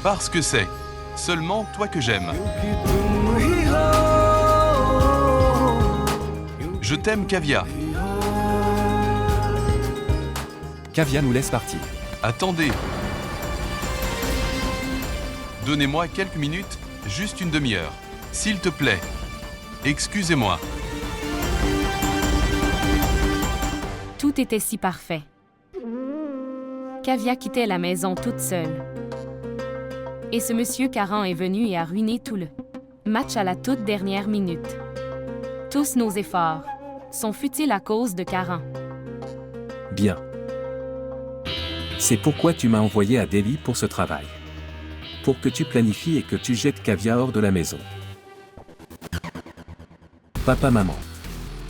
Parce que c'est seulement toi que j'aime. Je t'aime, Kavya. Kavya nous laisse partir. Attendez. Donnez-moi quelques minutes, juste une demi-heure. S'il te plaît. Excusez-moi. Tout était si parfait. Kavya quittait la maison toute seule. Et ce monsieur Caran est venu et a ruiné tout le match à la toute dernière minute. Tous nos efforts sont futiles à cause de Caran. Bien. C'est pourquoi tu m'as envoyé à Delhi pour ce travail. Pour que tu planifies et que tu jettes Kavya hors de la maison. Papa, maman.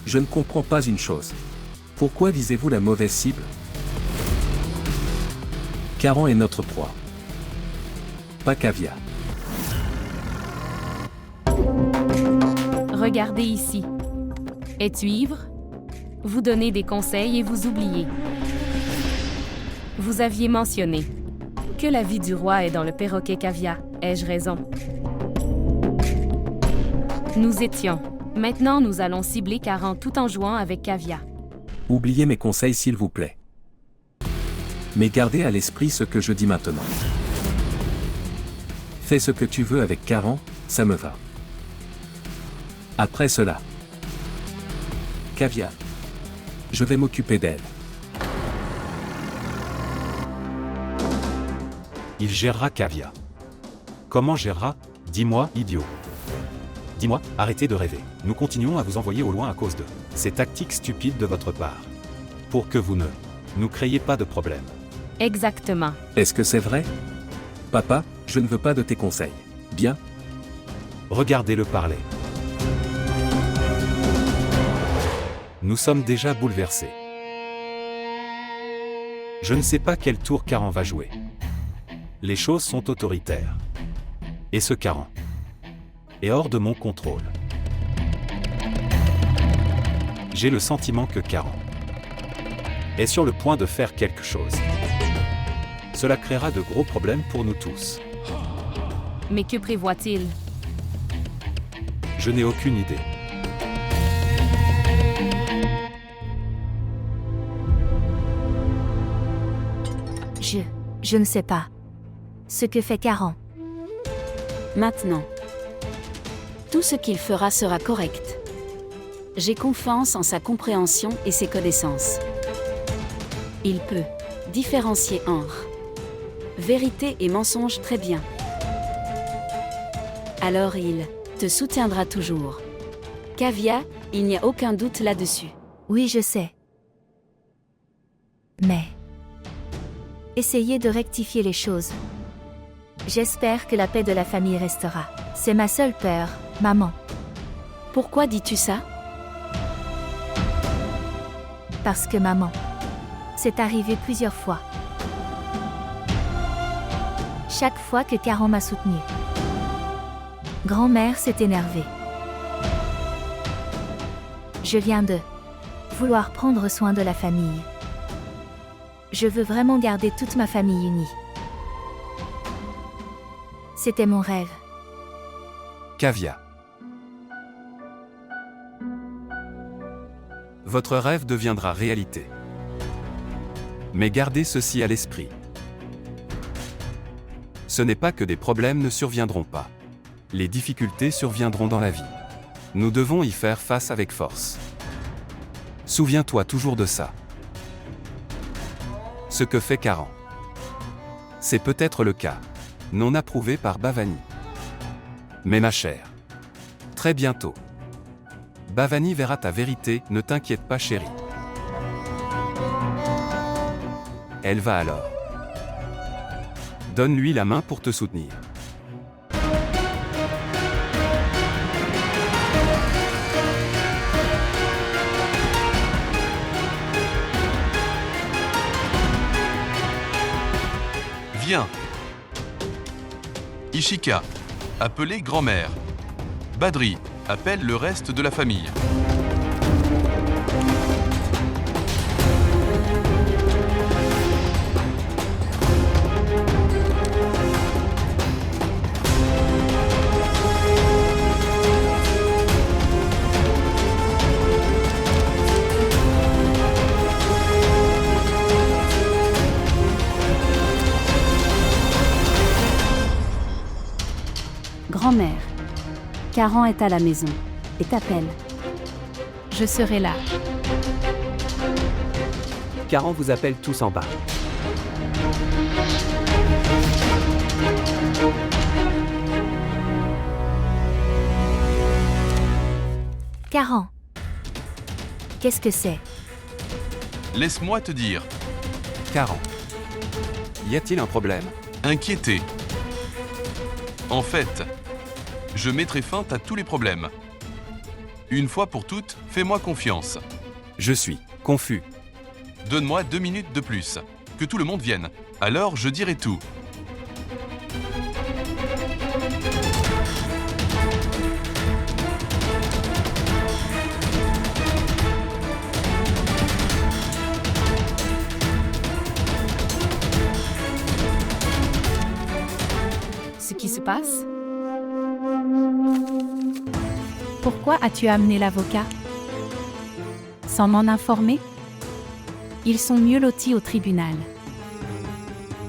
Je ne comprends pas une chose. Pourquoi visez-vous la mauvaise cible? Caran est notre proie. Pas Kavya. Regardez ici. Es-tu ivre? Vous donnez des conseils et vous oubliez. Vous aviez mentionné que la vie du roi est dans le perroquet Kavya. Ai-je raison? Nous étions. Maintenant, nous allons cibler Caran tout en jouant avec Kavya. Oubliez mes conseils s'il vous plaît. Mais gardez à l'esprit ce que je dis maintenant. Fais ce que tu veux avec Caran, ça me va. Après cela, Kavya. Je vais m'occuper d'elle. Il gérera Kavya. Comment gérera? Dis-moi, idiot. Dis-moi, arrêtez de rêver. Nous continuons à vous envoyer au loin à cause de ces tactiques stupides de votre part. Pour que vous ne nous créiez pas de problème. Exactement. Est-ce que c'est vrai? Papa, je ne veux pas de tes conseils. Bien? Regardez-le parler. Nous sommes déjà bouleversés. Je ne sais pas quel tour Caran va jouer. Les choses sont autoritaires. Et ce Caran est hors de mon contrôle. J'ai le sentiment que Caran est sur le point de faire quelque chose. Cela créera de gros problèmes pour nous tous. Mais que prévoit-il? Je n'ai aucune idée. Je ne sais pas. Ce que fait Caran. Maintenant. Tout ce qu'il fera sera correct. J'ai confiance en sa compréhension et ses connaissances. Il peut différencier entre vérité et mensonge très bien. Alors il te soutiendra toujours. Kavya, il n'y a aucun doute là-dessus. Oui, je sais. Mais essayez de rectifier les choses. J'espère que la paix de la famille restera. C'est ma seule peur, maman. Pourquoi dis-tu ça? Parce que maman, c'est arrivé plusieurs fois. Chaque fois que Caran m'a soutenue. Grand-mère s'est énervée. Je viens de vouloir prendre soin de la famille. Je veux vraiment garder toute ma famille unie. C'était mon rêve. Kavya. Votre rêve deviendra réalité. Mais gardez ceci à l'esprit. Ce n'est pas que des problèmes ne surviendront pas. Les difficultés surviendront dans la vie. Nous devons y faire face avec force. Souviens-toi toujours de ça. Ce que fait Caran. C'est peut-être le cas, non approuvé par Bhavani. Mais ma chère, très bientôt, Bhavani verra ta vérité, ne t'inquiète pas chérie. Elle va alors. Donne-lui la main pour te soutenir. Viens. Ishika, appelez grand-mère. Badri, appelle le reste de la famille. Karan est à la maison. Et t'appelle. Je serai là. Karan vous appelle tous en bas. Karan. Qu'est-ce que c'est? Laisse-moi te dire. Karan. Y a-t-il un problème? Inquiété. En fait, je mettrai fin à tous les problèmes. Une fois pour toutes, fais-moi confiance. Je suis confus. Donne-moi 2 minutes de plus. Que tout le monde vienne. Alors je dirai tout. Ce qui se passe? Pourquoi as-tu amené l'avocat? Sans m'en informer? Ils sont mieux lotis au tribunal.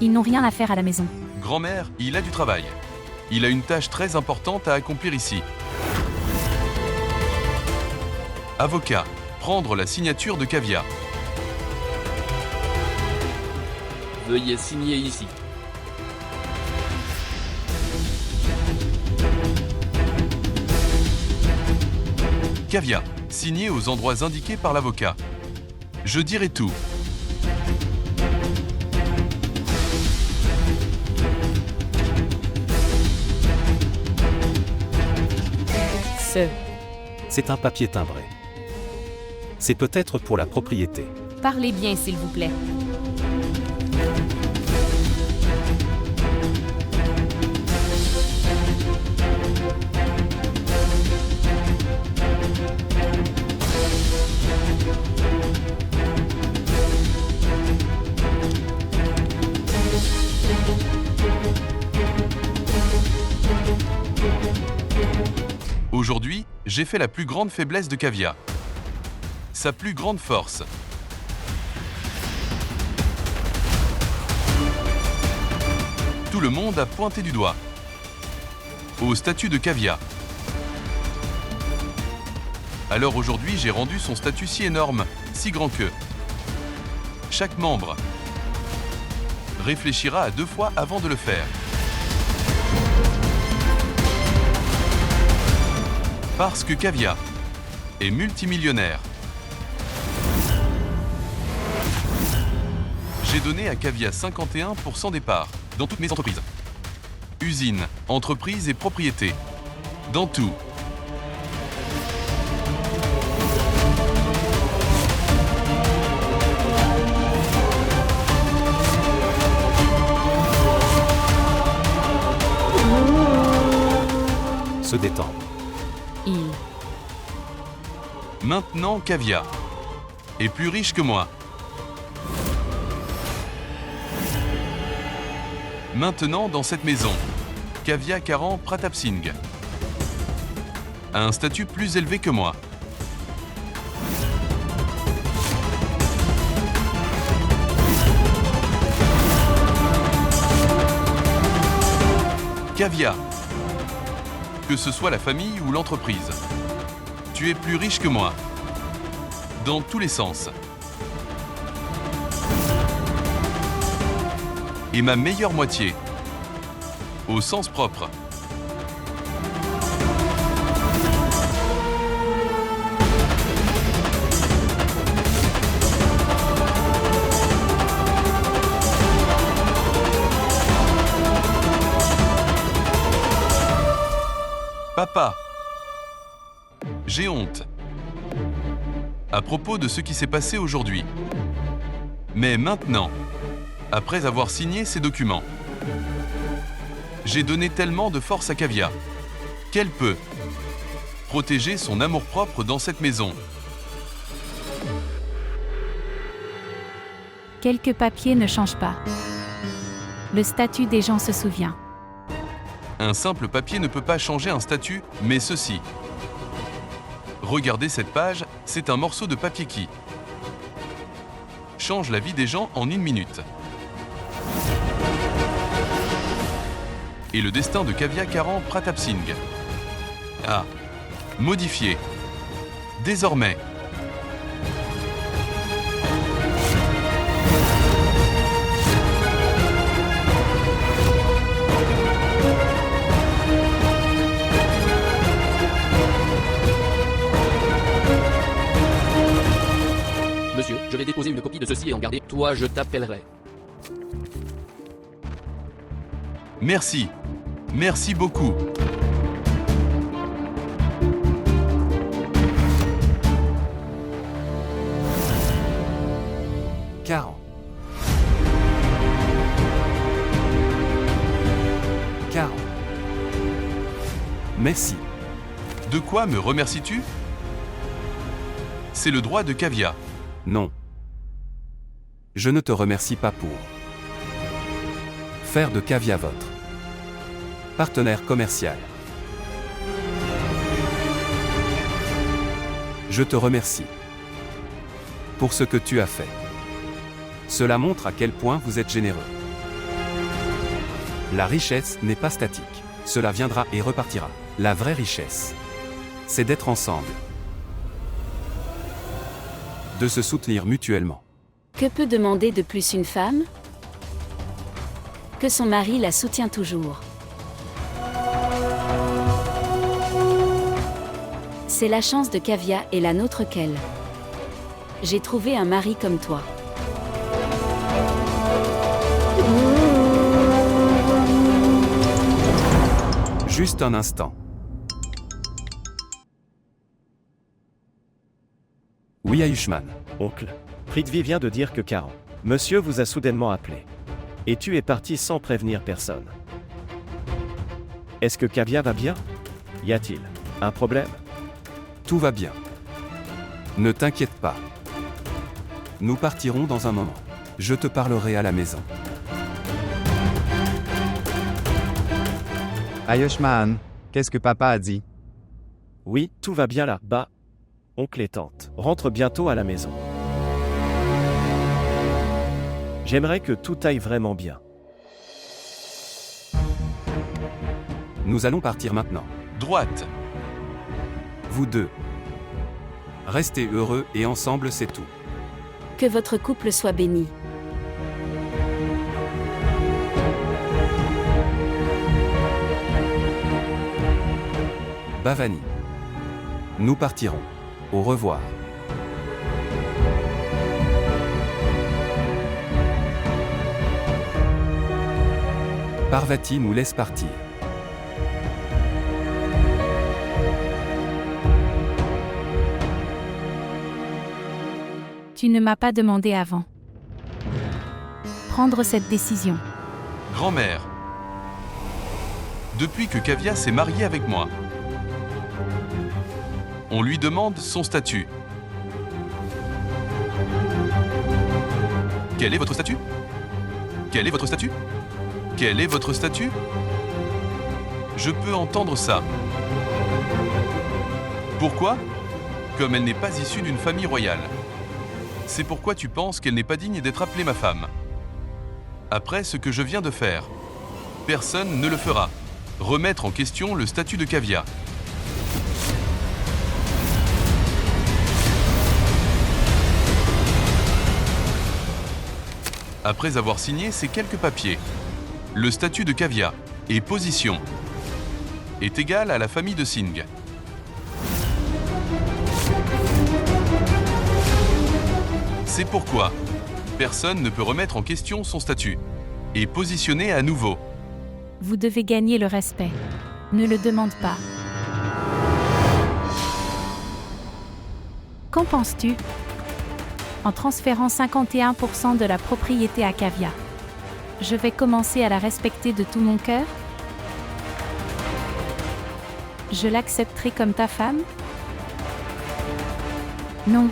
Ils n'ont rien à faire à la maison. Grand-mère, il a du travail. Il a une tâche très importante à accomplir ici. Avocat, prendre la signature de Kavya. Veuillez signer ici. Kavya, signé aux endroits indiqués par l'avocat. Je dirai tout. C'est un papier timbré. C'est peut-être pour la propriété. Parlez bien, s'il vous plaît. Aujourd'hui, j'ai fait la plus grande faiblesse de Kavya. Sa plus grande force. Tout le monde a pointé du doigt. Au statut de Kavya. Alors aujourd'hui, j'ai rendu son statut si énorme, si grand que chaque membre réfléchira à 2 fois avant de le faire. Parce que Kavya est multimillionnaire. J'ai donné à Kavya 51% des parts dans toutes mes entreprises. Usines, entreprises et propriétés. Dans tout. Se détendre. Maintenant, Kavya est plus riche que moi. Maintenant, dans cette maison, Kavya Karan Pratap Singh a un statut plus élevé que moi. Kavya, que ce soit la famille ou l'entreprise, tu es plus riche que moi, dans tous les sens. Et ma meilleure moitié, au sens propre. Papa, j'ai honte à propos de ce qui s'est passé aujourd'hui. Mais maintenant, après avoir signé ces documents, j'ai donné tellement de force à Kavya qu'elle peut protéger son amour-propre dans cette maison. Quelques papiers ne changent pas. Le statut des gens se souvient. Un simple papier ne peut pas changer un statut, mais ceci. Regardez cette page, c'est un morceau de papier qui change la vie des gens en 1 minute. Et le destin de Kavya Karan Pratap Singh Ah. Modifier. Désormais. Monsieur, je vais déposer une copie de ceci et en garder. Toi, je t'appellerai. Merci. Merci beaucoup. Caran. Caran. Merci. De quoi me remercies-tu? C'est le droit de Kavya. Non. Je ne te remercie pas pour faire de Kavya votre partenaire commercial. Je te remercie pour ce que tu as fait. Cela montre à quel point vous êtes généreux. La richesse n'est pas statique. Cela viendra et repartira. La vraie richesse, c'est d'être ensemble, de se soutenir mutuellement. Que peut demander de plus une femme? Que son mari la soutient toujours. C'est la chance de Kavya et la nôtre qu'elle. J'ai trouvé un mari comme toi. Juste un instant. Oui, Ayushman. Oncle, Prithvi vient de dire que Karan, monsieur vous a soudainement appelé. Et tu es parti sans prévenir personne. Est-ce que Kavya va bien? Y a-t-il un problème? Tout va bien. Ne t'inquiète pas. Nous partirons dans un moment. Je te parlerai à la maison. Ayushman, qu'est-ce que papa a dit? Oui, tout va bien là-bas. Oncle et tante rentrent bientôt à la maison. J'aimerais que tout aille vraiment bien. Nous allons partir maintenant. Droite. Vous deux. Restez heureux et ensemble, c'est tout. Que votre couple soit béni. Bhavani. Nous partirons. Au revoir. Parvati nous laisse partir. Tu ne m'as pas demandé avant. Prendre cette décision. Grand-mère. Depuis que Kavya s'est mariée avec moi, on lui demande son statut. Quel est votre statut? Quel est votre statut? Quel est votre statut? Je peux entendre ça. Pourquoi? Comme elle n'est pas issue d'une famille royale. C'est pourquoi tu penses qu'elle n'est pas digne d'être appelée ma femme. Après ce que je viens de faire, personne ne le fera. Remettre en question le statut de Kavya. Après avoir signé ces quelques papiers, le statut de Kavya et position est égal à la famille de Singh. C'est pourquoi personne ne peut remettre en question son statut et positionner à nouveau. Vous devez gagner le respect. Ne le demande pas. Qu'en penses-tu? En transférant 51% de la propriété à Kavya, je vais commencer à la respecter de tout mon cœur? Je l'accepterai comme ta femme? Non.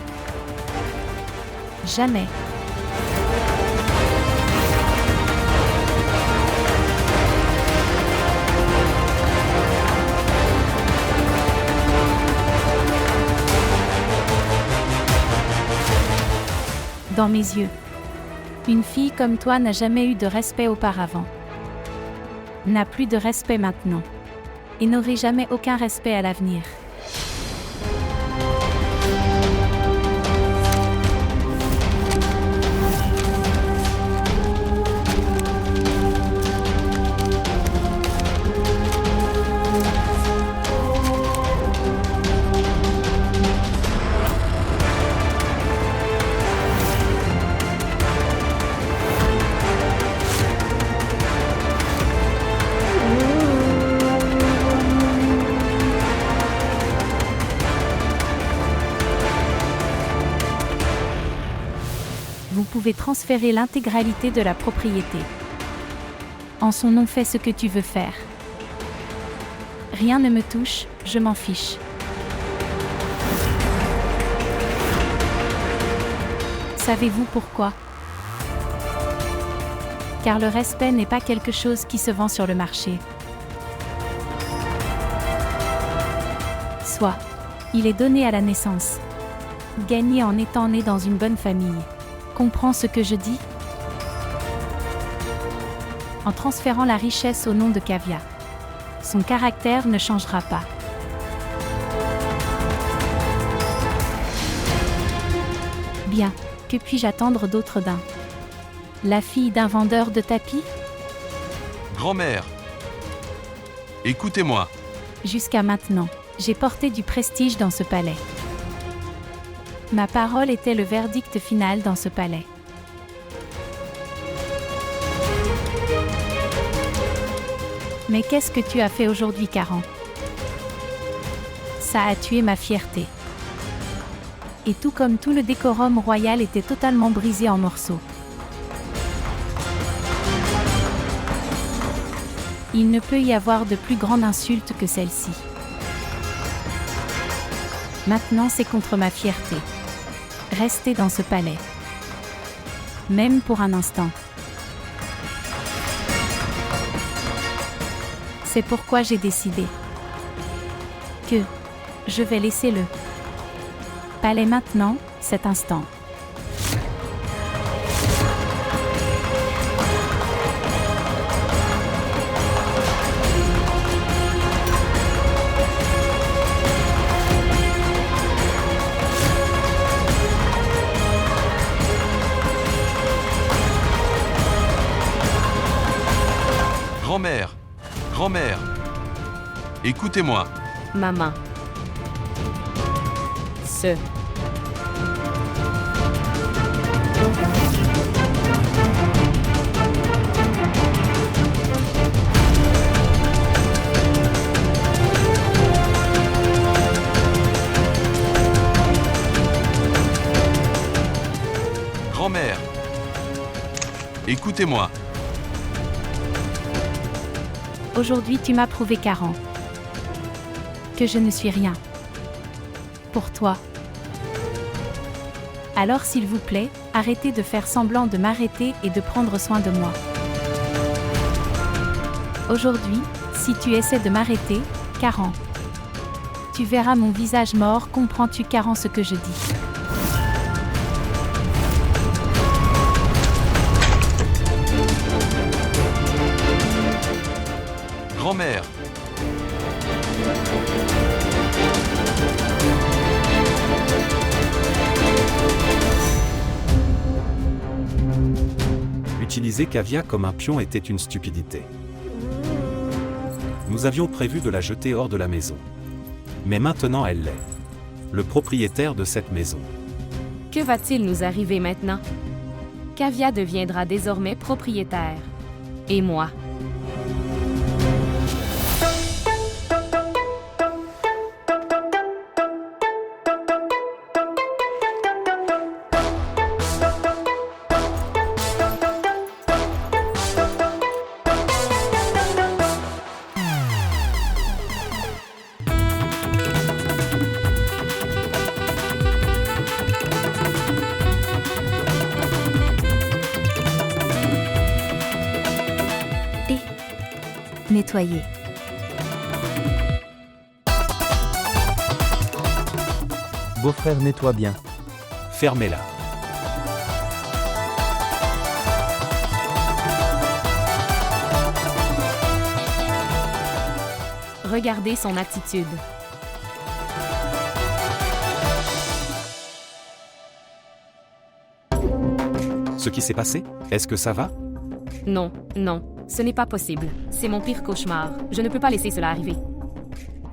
Jamais. Dans mes yeux, une fille comme toi n'a jamais eu de respect auparavant. N'a plus de respect maintenant. et n'aurai jamais aucun respect à l'avenir. Vous pouvez transférer l'intégralité de la propriété. En son nom, fais ce que tu veux faire. Rien ne me touche, je m'en fiche. Savez-vous pourquoi? Car le respect n'est pas quelque chose qui se vend sur le marché. Soit, il est donné à la naissance. Gagné en étant né dans une bonne famille. Comprends ce que je dis? En transférant la richesse au nom de Kavya, son caractère ne changera pas. Bien, que puis-je attendre d'autre d'un? La fille d'un vendeur de tapis? Grand-mère, écoutez-moi. Jusqu'à maintenant, j'ai porté du prestige dans ce palais. Ma parole était le verdict final dans ce palais. Mais qu'est-ce que tu as fait aujourd'hui, Karan? Ça a tué ma fierté. Et tout comme tout le décorum royal était totalement brisé en morceaux. Il ne peut y avoir de plus grande insulte que celle-ci. Maintenant, c'est contre ma fierté. Rester dans ce palais. Même pour un instant. C'est pourquoi j'ai décidé que je vais laisser le palais maintenant, cet instant. Grand-mère, grand-mère, écoutez-moi. Maman. Ce. Grand-mère, écoutez-moi. Aujourd'hui, tu m'as prouvé, Karan, que je ne suis rien pour toi. Alors s'il vous plaît, arrêtez de faire semblant de m'arrêter et de prendre soin de moi. Aujourd'hui, si tu essaies de m'arrêter, Karan, tu verras mon visage mort. Comprends-tu, Karan, ce que je dis? Grand-mère, Utiliser Kavya comme un pion était une stupidité. Nous avions prévu de la jeter hors de la maison. Mais maintenant elle l'est. Le propriétaire de cette maison. Que va-t-il nous arriver maintenant? Kavya deviendra désormais propriétaire. Et moi? Nettoyer. Beau-frère nettoie bien. Fermez-la. Regardez son attitude. Ce qui s'est passé? Est-ce que ça va? Non, non, ce n'est pas possible. C'est mon pire cauchemar. Je ne peux pas laisser cela arriver.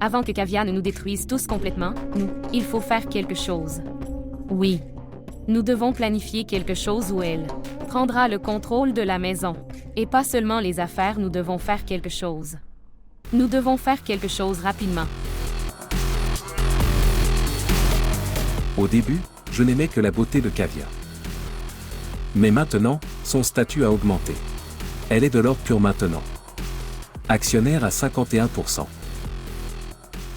Avant que Kavya ne nous détruise tous complètement, il faut faire quelque chose. Oui. Nous devons planifier quelque chose où elle prendra le contrôle de la maison. Et pas seulement les affaires, nous devons faire quelque chose. Nous devons faire quelque chose rapidement. Au début, je n'aimais que la beauté de Kavya. Mais maintenant, son statut a augmenté. Elle est de l'or pur maintenant. Actionnaire à 51%.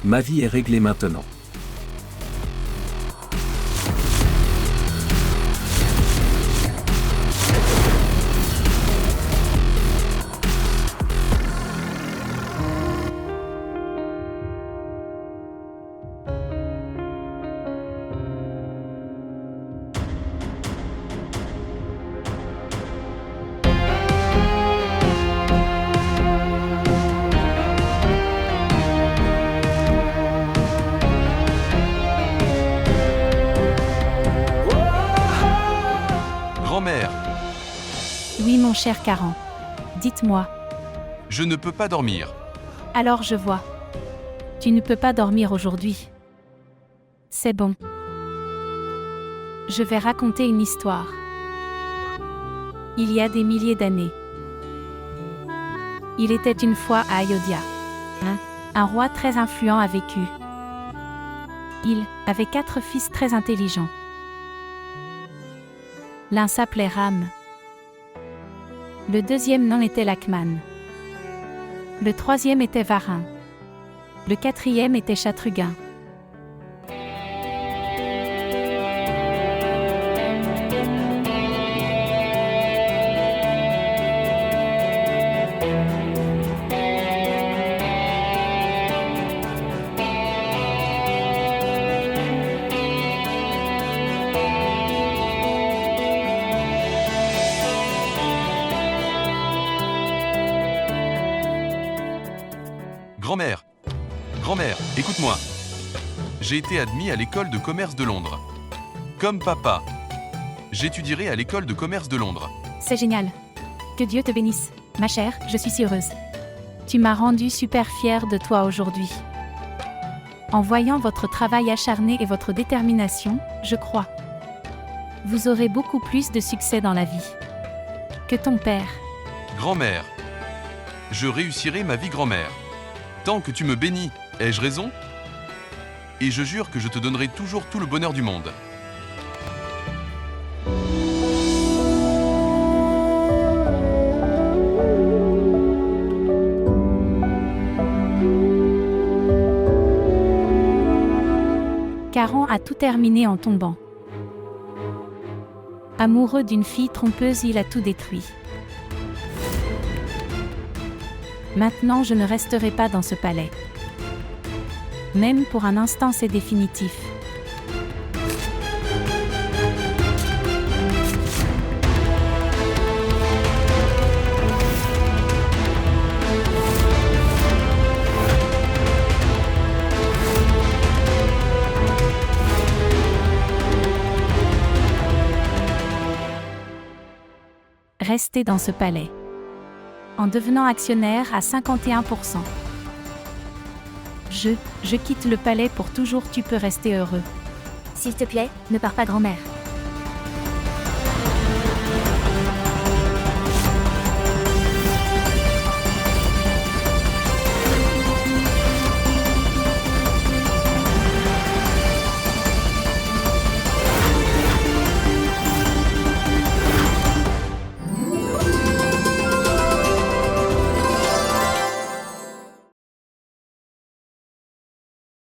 Ma vie est réglée maintenant. Grand-mère, Oui, mon cher Caran. Dites-moi. je ne peux pas dormir. Alors je vois. Tu ne peux pas dormir aujourd'hui. C'est bon. Je vais raconter une histoire. Il y a des milliers d'années. Il était une fois à Ayodhya. Un roi très influent a vécu. Il avait 4 fils très intelligents. L'un s'appelait Ram. Le deuxième nom était Lakman. Le troisième était Varun. Le quatrième était Shatrughan. Grand-mère, grand-mère, écoute-moi. J'ai été admis à l'école de commerce de Londres. Comme papa, j'étudierai à l'école de commerce de Londres. C'est génial. Que Dieu te bénisse. Ma chère, je suis si heureuse. Tu m'as rendue super fière de toi aujourd'hui. En voyant votre travail acharné et votre détermination, je crois. Vous aurez beaucoup plus de succès dans la vie. Que ton père. Grand-mère, je réussirai ma vie grand-mère. Tant que tu me bénis, ai-je raison? Et je jure que je te donnerai toujours tout le bonheur du monde. Caran a tout terminé en tombant. Amoureux d'une fille trompeuse, il a tout détruit. Maintenant, je ne resterai pas dans ce palais. Même pour un instant, c'est définitif. Restez dans ce palais. En devenant actionnaire à 51%. Je quitte le palais pour toujours, tu peux rester heureux. S'il te plaît, ne pars pas, grand-mère.